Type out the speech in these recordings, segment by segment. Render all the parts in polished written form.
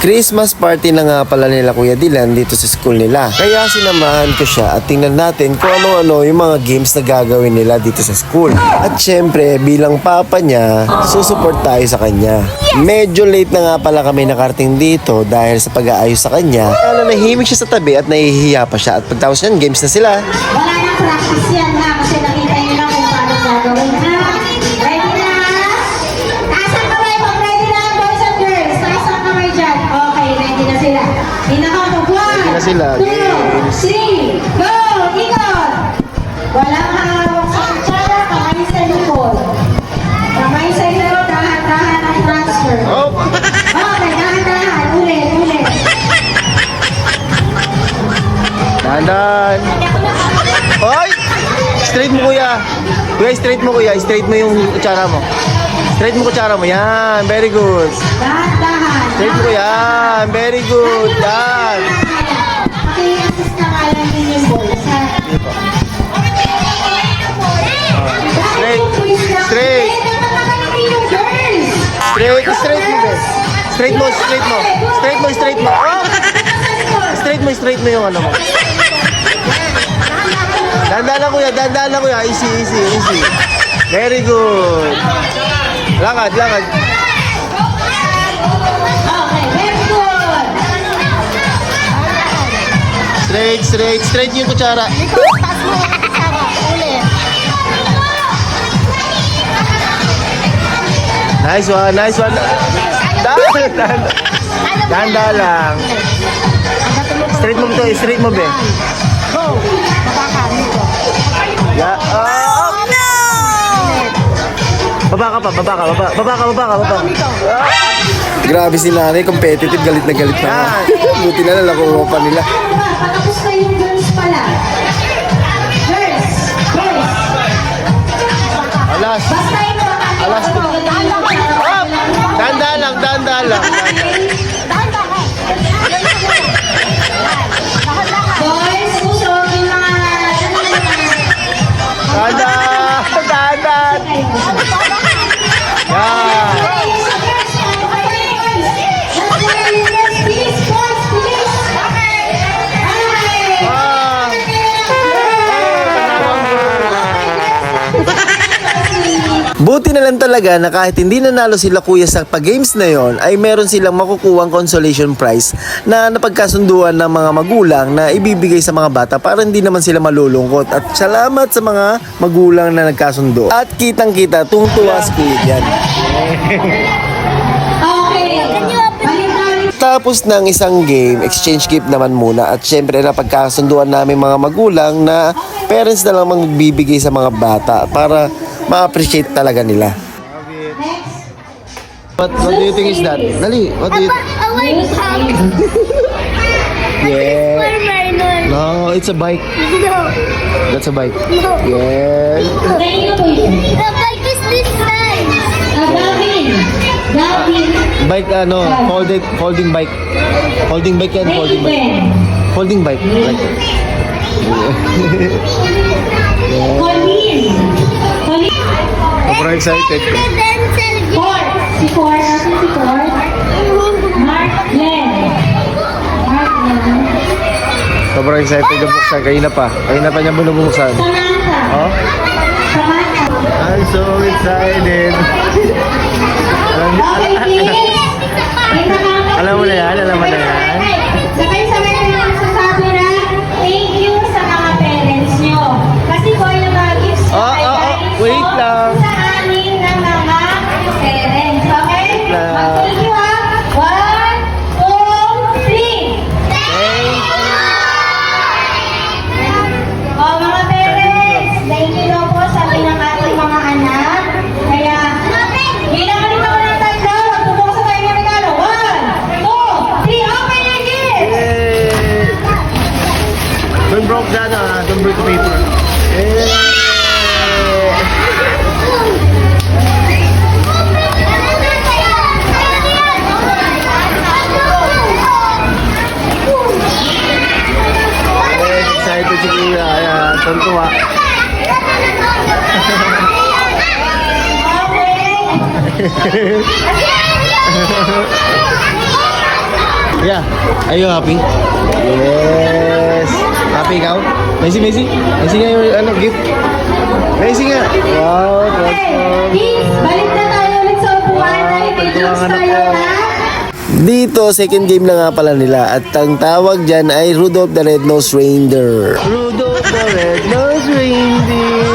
Christmas party na nga pala nila Kuya Dylan dito sa school nila. Kaya sinamahan ko siya at tingnan natin kung ano-ano yung mga games na gagawin nila dito sa school. At syempre, bilang papa niya, susuport tayo sa kanya. Medyo late na nga pala kami nakarating dito dahil sa pag-aayos sa kanya. Kaya nahimik siya sa tabi at nahihiya pa siya. At pagtapos niyan, games na sila. Wala nang practice yan ha, kasi nakita nyo lang kung paano gagawin ha. Ready na? Taas ang kamay pag ready na, boys and girls. Taas ang kamay dyan. Okay, ready na sila. Inakapag 1, na sila. 2, 3, go! Ikot! Walang hawak sa kutsara, kamay sa likod. Kamay sa likod, dahan-dahan ang transfer. Oh! Okay, dahan-dahan. Ulit. Dahan-dahan. Hoy! Straight mo kuya. Kuya, straight mo kuya. Straight mo yung kutsara mo. Straight mo kutsara mo. Yan. Very good. Dahan-dahan. Straight mo yan. Very good. Yan. Paki-assist na nga lang din yung boys, ha? Straight. Straight. Straight mo, guys. Straight mo. Oh! Straight mo yung ano mo. Dandan lang kuya. Easy. Very good. Lakad. Okay, very good. Straight yung kutsara. Nice one. Dandan lang. Straight mo, be. Go. Baba ka dito. Yeah. Oh, no! Baba ka. Grabe si nanay, competitive, galit na galit na. Buti na nalakuha pa nila. Patapos na yung girls pala. Girls. Alas. Basta ito. Alas. Dahan lang. Boys, usok yung mga... Dahan. Yan. Buti na lang talaga na kahit hindi nanalo sila kuya sa pag-games na yon ay meron silang makukuhang consolation prize na napagkasunduan ng mga magulang na ibibigay sa mga bata para hindi naman sila malulungkot. At salamat sa mga magulang na nagkasundo. At kitang-kita, tungtuwa si kuya yan. Tapos ng isang game, exchange gift naman muna. At syempre napagkasunduan namin mga magulang na parents na lang magbibigay sa mga bata para ma-appreciate talaga nila. What do you think is that? Dali, what do you think? Yeah. No, it's a bike. No. That's a bike. No. Yes. The bike is this size. Bike folding bike. Folding bike yan, folding bike. Folding bike. Like that. Sobrang excited. Si Ford. Mark Len. Sobrang excited na buksan. Kanina pa niya binubuksan. Samantha. Oh? I'm so excited. Alam mo na yan. Sabay-sabay na lang sasabi na thank you sa mga parents nyo. Kasi po yung mga gifts nyo wait lang. sa amin ng mga parents. Okay? Mag-thank you ha. 1, 2, 3. Mga parents, thank you daw po sa amin ng ating mga anak. Kaya, ginagaling ako ng tanda. Magpupunta tayo ng regalo. 1, 2, 3. Open your gifts! Don't break that, don't break the paper. Excited si Kuya. Ayan, tuntua. Okay. Yeah. Are you happy? Yes. Happy ikaw? Messi, Messi? Messi nga yung ano, gift. Messi nga. Wow, Okay, kids, balik na tayo ulit sa upuan dahil may jokes tayo na. Dito, second game na nga pala nila at ang tawag dyan ay Rudolph the Red-Nosed Reindeer. Rudolph the Red-Nosed Reindeer.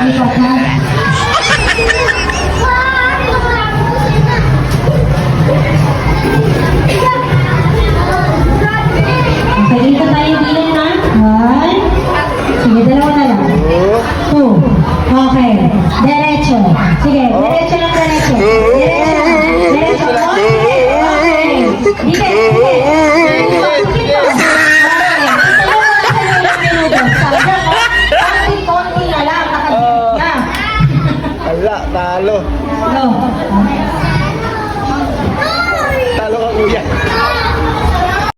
Ikot na. Okay, dito tayo bilang na. One. Sige, dalawa na lang. Two. Okay. Diretso. Sige, diretso lang, diretso. Diretso lang. Diretso. Okay. Okay. Dito,